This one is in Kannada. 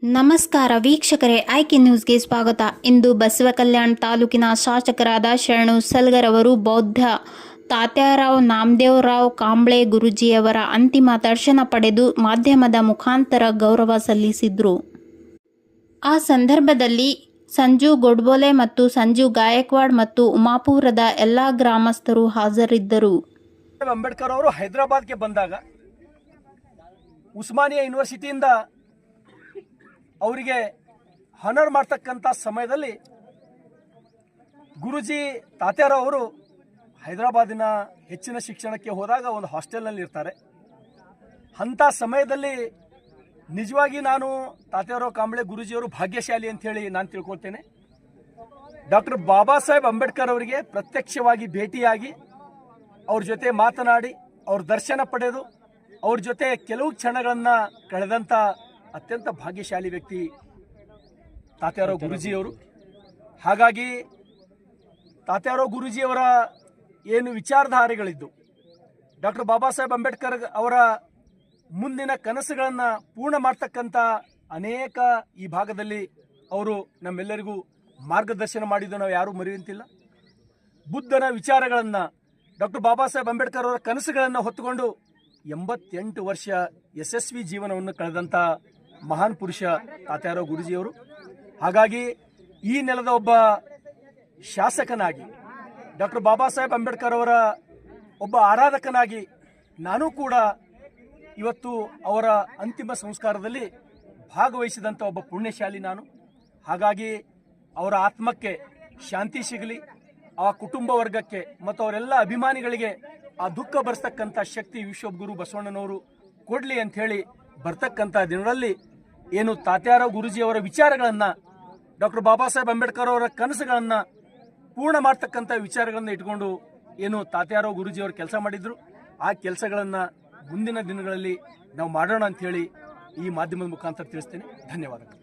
ನಮಸ್ಕಾರ ವೀಕ್ಷಕರೇ, ಆಯ್ಕೆ ನ್ಯೂಸ್ಗೆ ಸ್ವಾಗತ. ಇಂದು ಬಸವಕಲ್ಯಾಣ ತಾಲೂಕಿನ ಶಾಸಕರಾದ ಶರಣು ಸಲಗರ್ ಅವರು ಬೌದ್ಧ ತಾತ್ಯಾರಾವ್ ನಾಮದೇವರಾವ್ ಕಾಂಬ್ಳೆ ಗುರೂಜಿಯವರ ಅಂತಿಮ ದರ್ಶನ ಪಡೆದು ಮಾಧ್ಯಮದ ಮುಖಾಂತರ ಗೌರವ ಸಲ್ಲಿಸಿದರು. ಆ ಸಂದರ್ಭದಲ್ಲಿ ಸಂಜು ಗೊಡ್ಬೋಲೆ ಮತ್ತು ಸಂಜು ಗಾಯಕ್ವಾಡ್ ಮತ್ತು ಉಮಾಪುರದ ಎಲ್ಲ ಗ್ರಾಮಸ್ಥರು ಹಾಜರಿದ್ದರು. ಅಂಬೇಡ್ಕರ್ ಅವರು ಹೈದರಾಬಾದ್ಗೆ ಬಂದಾಗ ಉಸ್ಮಾನಿಯಾ ಯೂನಿವರ್ಸಿಟಿಯಿಂದ ಅವರಿಗೆ ಹಾನರ್ ಮಾಡ್ತಕ್ಕಂಥ ಸಮಯದಲ್ಲಿ ಗುರೂಜಿ ತಾತ್ಯಾರಾವ್ ಅವರು ಹೈದರಾಬಾದಿನ ಹೆಚ್ಚಿನ ಶಿಕ್ಷಣಕ್ಕೆ ಹೋದಾಗ ಒಂದು ಹಾಸ್ಟೆಲ್ನಲ್ಲಿ ಇರ್ತಾರೆ. ಅಂಥ ಸಮಯದಲ್ಲಿ ನಿಜವಾಗಿ ನಾನು ತಾತ್ಯಾರಾವ್ ಕಾಂಬ್ಳೆ ಗುರೂಜಿಯವರು ಭಾಗ್ಯಶಾಲಿ ಅಂಥೇಳಿ ನಾನು ತಿಳ್ಕೊಳ್ತೇನೆ. ಡಾಕ್ಟರ್ ಬಾಬಾ ಸಾಹೇಬ್ ಅಂಬೇಡ್ಕರ್ ಅವರಿಗೆ ಪ್ರತ್ಯಕ್ಷವಾಗಿ ಭೇಟಿಯಾಗಿ ಅವ್ರ ಜೊತೆ ಮಾತನಾಡಿ ಅವ್ರ ದರ್ಶನ ಪಡೆದು ಅವ್ರ ಜೊತೆ ಕೆಲವು ಕ್ಷಣಗಳನ್ನು ಕಳೆದಂಥ ಅತ್ಯಂತ ಭಾಗ್ಯಶಾಲಿ ವ್ಯಕ್ತಿ ತಾತ್ಯಾರಾವ್ ಗುರೂಜಿಯವರು. ಹಾಗಾಗಿ ತಾತ್ಯಾರಾವ್ ಗುರೂಜಿಯವರ ಏನು ವಿಚಾರಧಾರೆಗಳಿದ್ದು ಡಾಕ್ಟರ್ ಬಾಬಾ ಸಾಹೇಬ್ ಅಂಬೇಡ್ಕರ್ ಅವರ ಮುಂದಿನ ಕನಸುಗಳನ್ನು ಪೂರ್ಣ ಮಾಡ್ತಕ್ಕಂಥ ಅನೇಕ ಈ ಭಾಗದಲ್ಲಿ ಅವರು ನಮ್ಮೆಲ್ಲರಿಗೂ ಮಾರ್ಗದರ್ಶನ ಮಾಡಿದ್ದು ನಾವು ಯಾರೂ ಮರೆಯುವಂತಿಲ್ಲ. ಬುದ್ಧನ ವಿಚಾರಗಳನ್ನು ಡಾಕ್ಟರ್ ಬಾಬಾ ಸಾಹೇಬ್ ಅಂಬೇಡ್ಕರ್ ಅವರ ಕನಸುಗಳನ್ನು ಹೊತ್ತುಕೊಂಡು 88 ವರ್ಷ ಯಶಸ್ವಿ ಜೀವನವನ್ನು ಕಳೆದಂಥ ಮಹಾನ್ ಪುರುಷ ತಾತ್ಯಾರಾವ್ ಗುರೂಜಿಯವರು. ಹಾಗಾಗಿ ಈ ನೆಲದ ಒಬ್ಬ ಶಾಸಕನಾಗಿ ಡಾಕ್ಟರ್ ಬಾಬಾ ಸಾಹೇಬ್ ಅಂಬೇಡ್ಕರ್ ಅವರ ಒಬ್ಬ ಆರಾಧಕನಾಗಿ ನಾನು ಕೂಡ ಇವತ್ತು ಅವರ ಅಂತಿಮ ಸಂಸ್ಕಾರದಲ್ಲಿ ಭಾಗವಹಿಸಿದಂಥ ಒಬ್ಬ ಪುಣ್ಯಶಾಲಿ ನಾನು. ಹಾಗಾಗಿ ಅವರ ಆತ್ಮಕ್ಕೆ ಶಾಂತಿ ಸಿಗಲಿ, ಆ ಕುಟುಂಬ ವರ್ಗಕ್ಕೆ ಮತ್ತು ಅವರೆಲ್ಲ ಅಭಿಮಾನಿಗಳಿಗೆ ಆ ದುಃಖ ಬರೆಸ್ತಕ್ಕಂಥ ಶಕ್ತಿ ವಿಶ್ವಗುರು ಬಸವಣ್ಣನವರು ಕೊಡಲಿ ಅಂಥೇಳಿ ಬರ್ತಕ್ಕಂಥ ದಿನಗಳಲ್ಲಿ ಏನು ತಾತ್ಯಾರಾವ್ ಗುರೂಜಿಯವರ ವಿಚಾರಗಳನ್ನು ಡಾಕ್ಟರ್ ಬಾಬಾ ಸಾಹೇಬ್ ಅಂಬೇಡ್ಕರ್ ಅವರ ಕನಸುಗಳನ್ನು ಪೂರ್ಣ ಮಾಡ್ತಕ್ಕಂಥ ವಿಚಾರಗಳನ್ನು ಇಟ್ಕೊಂಡು ಏನು ತಾತ್ಯಾರಾವ್ ಗುರೂಜಿಯವರು ಕೆಲಸ ಮಾಡಿದ್ರು, ಆ ಕೆಲಸಗಳನ್ನು ಮುಂದಿನ ದಿನಗಳಲ್ಲಿ ನಾವು ಮಾಡೋಣ ಅಂಥೇಳಿ ಈ ಮಾಧ್ಯಮದ ಮುಖಾಂತರ ತಿಳಿಸ್ತೇನೆ. ಧನ್ಯವಾದಗಳು.